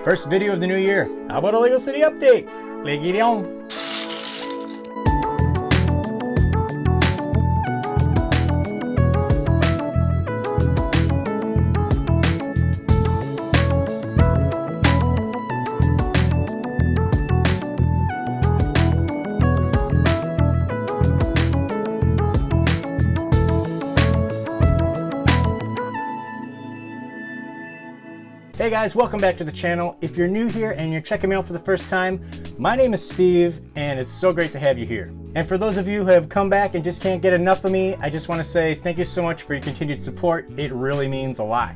First video of the new year. How about a Lego City update? Let's get it on. Hey guys, welcome back to the channel. If you're new here and you're checking me out for the first time, my name is Steve and it's so great to have you here. And for those of you who have come back and just can't get enough of me, I just want to say thank you so much for your continued support. It really means a lot.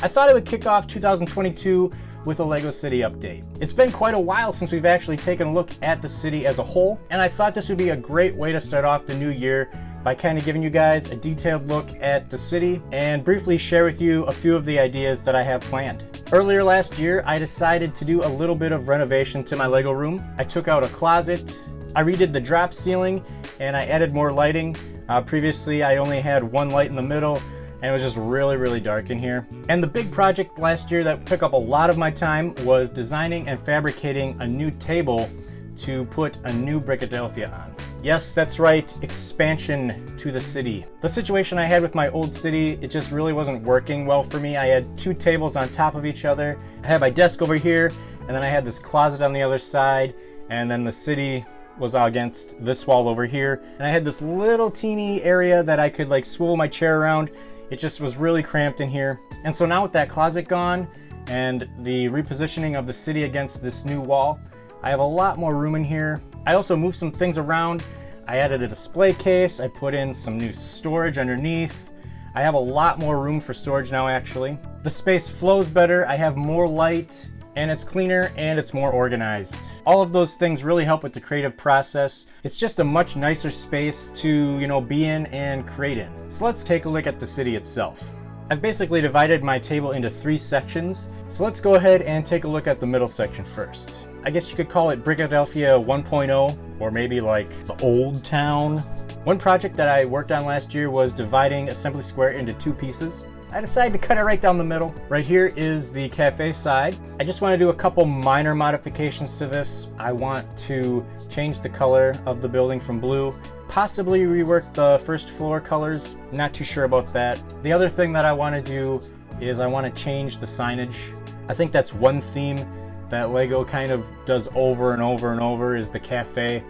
I thought I would kick off 2022 with a Lego City update. It's been quite a while since we've actually taken a look at the city as a whole, and I thought this would be a great way to start off the new year by kind of giving you guys a detailed look at the city and briefly share with you a few of the ideas that I have planned. Earlier last year, I decided to do a little bit of renovation to my Lego room. I took out a closet, I redid the drop ceiling, and I added more lighting. Previously, I only had one light in the middle, and it was just really dark in here. And the big project last year that took up a lot of my time was designing and fabricating a new table to put a new Brickadelphia on. Yes, that's right, expansion to the city. The situation I had with my old city, it just really wasn't working well for me. I had two tables on top of each other. I had my desk over here, and then I had this closet on the other side, and then the city was against this wall over here. And I had this little teeny area that I could like swivel my chair around. It just was really cramped in here. And so now with that closet gone and the repositioning of the city against this new wall, I have a lot more room in here. I also moved some things around. I added a display case. I put in some new storage underneath. I have a lot more room for storage now actually. The space flows better. I have more light and it's cleaner and it's more organized. All of those things really help with the creative process. It's just a much nicer space to, be in and create in. So let's take a look at the city itself. I've basically divided my table into 3 sections. So let's go ahead and take a look at the middle section first. I guess you could call it Brickadelphia 1.0, or maybe like the old town. One project that I worked on last year was dividing Assembly Square into 2 pieces. I decided to cut it right down the middle. Right here is the cafe side. I just want to do a couple minor modifications to this. I want to change the color of the building from blue, possibly rework the first floor colors. Not too sure about that. The other thing that I want to do is I want to change the signage. I think that's one theme that Lego kind of does over and over and over is the cafe,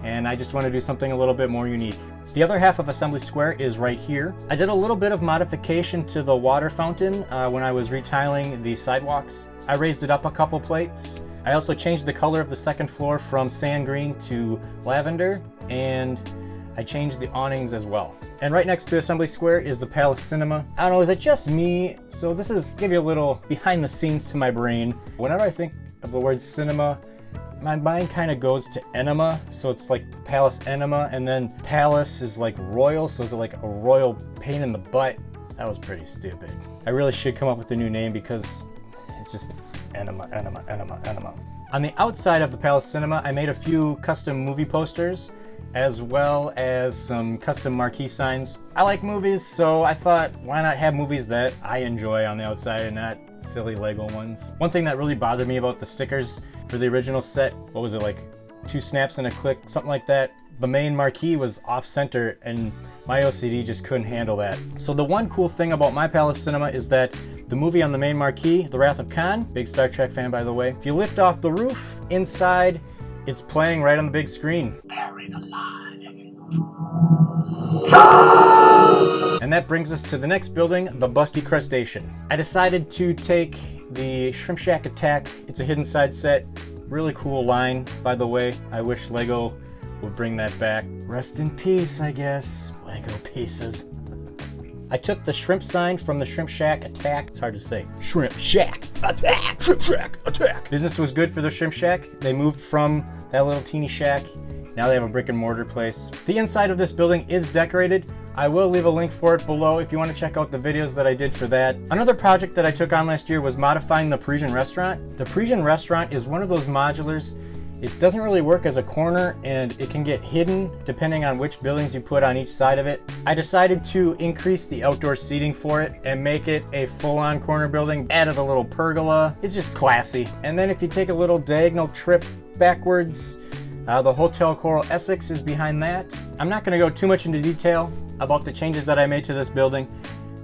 and I just want to do something a little bit more unique. The other half of Assembly Square is right here. I did a little bit of modification to the water fountain when I was retiling the sidewalks. I raised it up a couple plates. I also changed the color of the second floor from sand green to lavender, and I changed the awnings as well. And right next to Assembly Square is the Palace Cinema. I don't know, is it just me? So this is give you a little behind the scenes to my brain. Whenever I think of the word cinema, my mind kind of goes to enema. So it's like Palace Enema, and then Palace is like royal. So is it like a royal pain in the butt? That was pretty stupid. I really should come up with a new name because it's just enema. On the outside of the Palace Cinema, I made a few custom movie posters, as well as some custom marquee signs. I like movies, so I thought, why not have movies that I enjoy on the outside and not silly Lego ones. One thing that really bothered me about the stickers for the original set, what was it, like 2 snaps and a click, something like that? The main marquee was off center and my OCD just couldn't handle that. So the one cool thing about my Palace Cinema is that the movie on the main marquee, The Wrath of Khan, big Star Trek fan by the way, if you lift off the roof, inside, it's playing right on the big screen. Buried alive. And that brings us to the next building, the Busty Crustacean. I decided to take the Shrimp Shack Attack. It's a hidden side set. Really cool line, by the way. I wish Lego would bring that back. Rest in peace, I guess. Lego pieces. I took the shrimp sign from the Shrimp Shack Attack. It's hard to say. Shrimp Shack Attack! Shrimp Shack Attack! Business was good for the Shrimp Shack. They moved from that little teeny shack. Now they have a brick and mortar place. The inside of this building is decorated. I will leave a link for it below if you want to check out the videos that I did for that. Another project that I took on last year was modifying the Parisian restaurant. The Parisian restaurant is one of those modulars. It doesn't really work as a corner, and it can get hidden depending on which buildings you put on each side of it. I decided to increase the outdoor seating for it and make it a full-on corner building. Added a little pergola. It's just classy. And then if you take a little diagonal trip backwards, the Hotel Coral Essex is behind that. I'm not going to go too much into detail about the changes that I made to this building,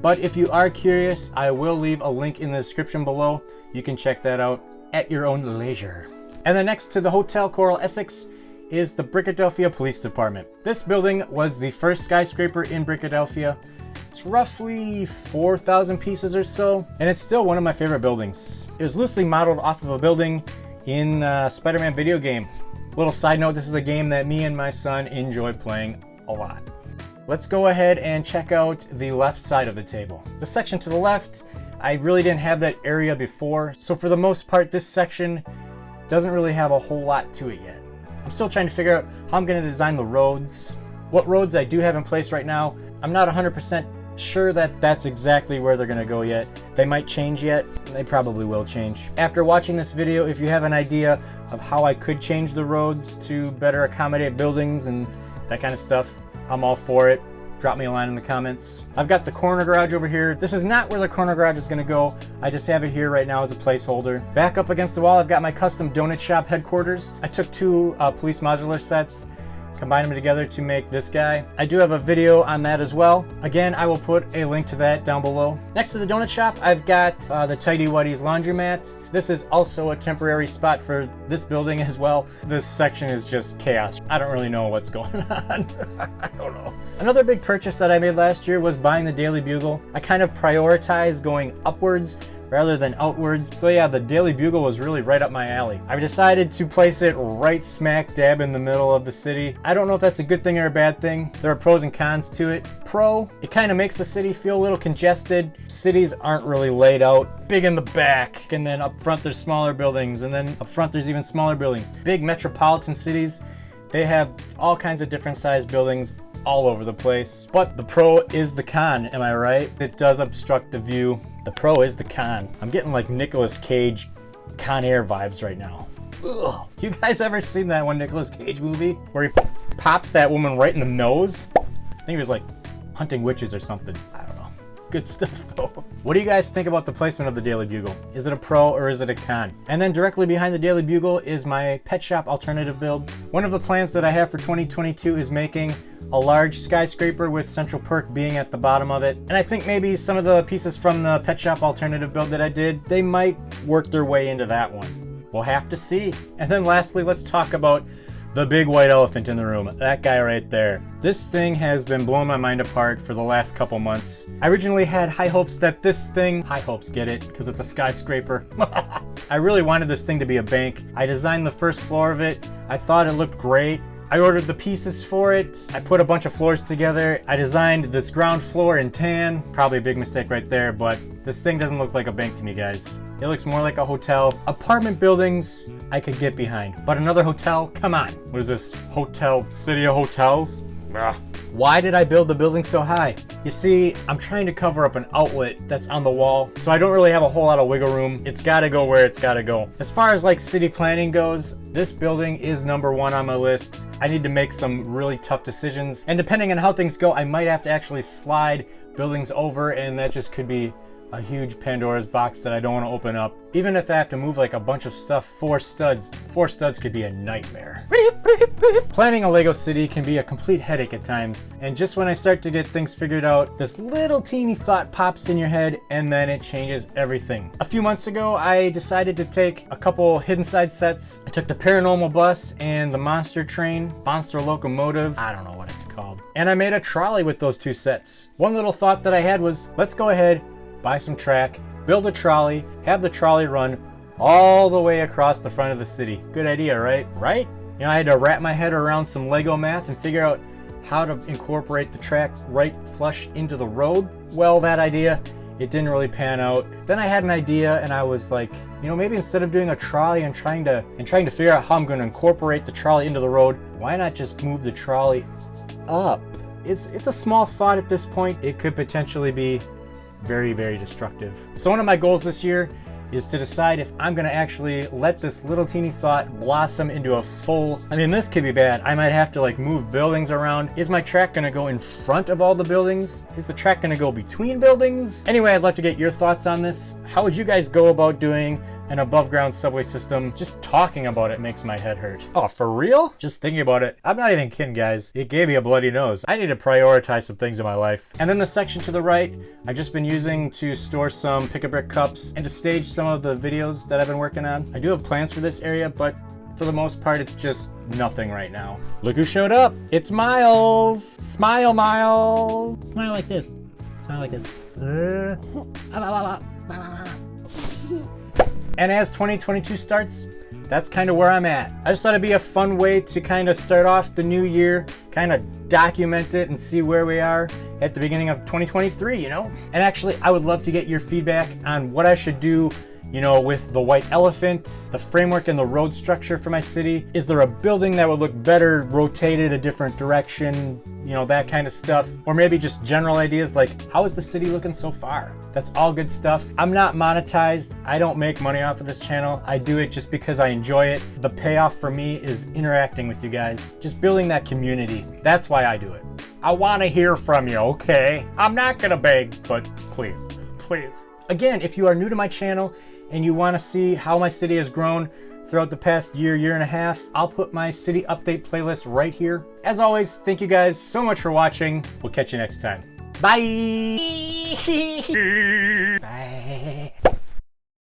but if you are curious, I will leave a link in the description below. You can check that out at your own leisure. And then next to the Hotel Coral Essex is the Brickadelphia Police Department. This building was the first skyscraper in Brickadelphia. It's roughly 4,000 pieces or so, and it's still one of my favorite buildings. It was loosely modeled off of a building in Spider-Man video game. Little side note, this is a game that me and my son enjoy playing a lot. Let's go ahead and check out the left side of the table. The section to the left, I really didn't have that area before, so for the most part, this section doesn't really have a whole lot to it yet. I'm still trying to figure out how I'm going to design the roads. What roads I do have in place right now, I'm not 100% sure that that's exactly where they're going to go yet. They might change yet. They probably will change. After watching this video, if you have an idea of how I could change the roads to better accommodate buildings and that kind of stuff, I'm all for it. Drop me a line in the comments. I've got the corner garage over here. This is not where the corner garage is gonna go. I just have it here right now as a placeholder. Back up against the wall, I've got my custom donut shop headquarters. I took two police modular sets, combined them together to make this guy. I do have a video on that as well. Again, I will put a link to that down below. Next to the donut shop, I've got the Tidy Whitey's laundromat. This is also a temporary spot for this building as well. This section is just chaos. I don't really know what's going on. I don't know. Another big purchase that I made last year was buying the Daily Bugle. I kind of prioritized going upwards rather than outwards. So yeah, the Daily Bugle was really right up my alley. I've decided to place it right smack dab in the middle of the city. I don't know if that's a good thing or a bad thing. There are pros and cons to it. Pro, it kind of makes the city feel a little congested. Cities aren't really laid out big in the back, and then up front there's smaller buildings, and then up front there's even smaller buildings. Big metropolitan cities, they have all kinds of different sized buildings all over the place. But the pro is the con, am I right? It does obstruct the view. The pro is the con. I'm getting like Nicolas Cage Con Air vibes right now. Ugh. You guys ever seen that one Nicolas Cage movie where he pops that woman right in the nose? I think he was like hunting witches or something. I don't know. Good stuff though. What do you guys think about the placement of the Daily Bugle? Is it a pro or is it a con? And then directly behind the Daily Bugle is my pet shop alternative build. One of the plans that I have for 2022 is making a large skyscraper with Central Perk being at the bottom of it. And I think maybe some of the pieces from the pet shop alternative build that I did, they might work their way into that one. We'll have to see. And then lastly, let's talk about the big white elephant in the room, that guy right there. This thing has been blowing my mind apart for the last couple months. I originally had high hopes that this thing, high hopes, get it, because it's a skyscraper. I really wanted this thing to be a bank. I designed the first floor of it. I thought it looked great. I ordered the pieces for it. I put a bunch of floors together. I designed this ground floor in tan. Probably a big mistake right there, but this thing doesn't look like a bank to me, guys. It looks more like a hotel. Apartment buildings, I could get behind. But another hotel, come on. What is this, hotel, city of hotels? Ugh. Why did I build the building so high? You see, I'm trying to cover up an outlet that's on the wall, so I don't really have a whole lot of wiggle room. It's gotta go where it's gotta go. As far as like city planning goes, this building is number one on my list. I need to make some really tough decisions, and depending on how things go, I might have to actually slide buildings over, and that just could be a huge Pandora's box that I don't want to open up. Even if I have to move like a bunch of stuff, four studs could be a nightmare. Planning a Lego city can be a complete headache at times, and just when I start to get things figured out, this little teeny thought pops in your head and then it changes everything. A few months ago, I decided to take a couple hidden side sets. I took the paranormal bus and the monster train, monster locomotive, I don't know what it's called, and I made a trolley with those two sets. One little thought that I had was, let's go ahead, buy some track, build a trolley, have the trolley run all the way across the front of the city. Good idea, right? Right? You know, I had to wrap my head around some Lego math and figure out how to incorporate the track right flush into the road. Well, that idea, it didn't really pan out. Then I had an idea and I was like, you know, maybe instead of doing a trolley and trying to figure out how I'm going to incorporate the trolley into the road, why not just move the trolley up? It's a small thought at this point. It could potentially be very, very destructive. So one of my goals this year is to decide if I'm gonna actually let this little teeny thought blossom into a full, I mean, this could be bad. I might have to like move buildings around. Is my track gonna go in front of all the buildings? Is the track gonna go between buildings? Anyway, I'd love to get your thoughts on this. How would you guys go about doing an above ground subway system? Just talking about it makes my head hurt. Oh, for real? Just thinking about it. I'm not even kidding, guys. It gave me a bloody nose. I need to prioritize some things in my life. And then the section to the right, I've just been using to store some pick-a-brick cups and to stage some of the videos that I've been working on. I do have plans for this area, but for the most part, it's just nothing right now. Look who showed up. It's Miles. Smile, Miles. Smile like this. Smile like this. And as 2022 starts, that's kind of where I'm at. I just thought it'd be a fun way to kind of start off the new year, kind of document it and see where we are at the beginning of 2023, you know? And actually, I would love to get your feedback on what I should do, you know, with the white elephant, the framework and the road structure for my city. Is there a building that would look better rotated a different direction? You know, that kind of stuff. Or maybe just general ideas like, how is the city looking so far? That's all good stuff. I'm not monetized. I don't make money off of this channel. I do it just because I enjoy it. The payoff for me is interacting with you guys, just building that community. That's why I do it. I want to hear from you, okay? I'm not gonna beg, but please, please. Again, if you are new to my channel and you want to see how my city has grown throughout the past year and a half, I'll put my city update playlist right here. As always, thank you guys so much for watching. We'll catch you next time. Bye. Bye.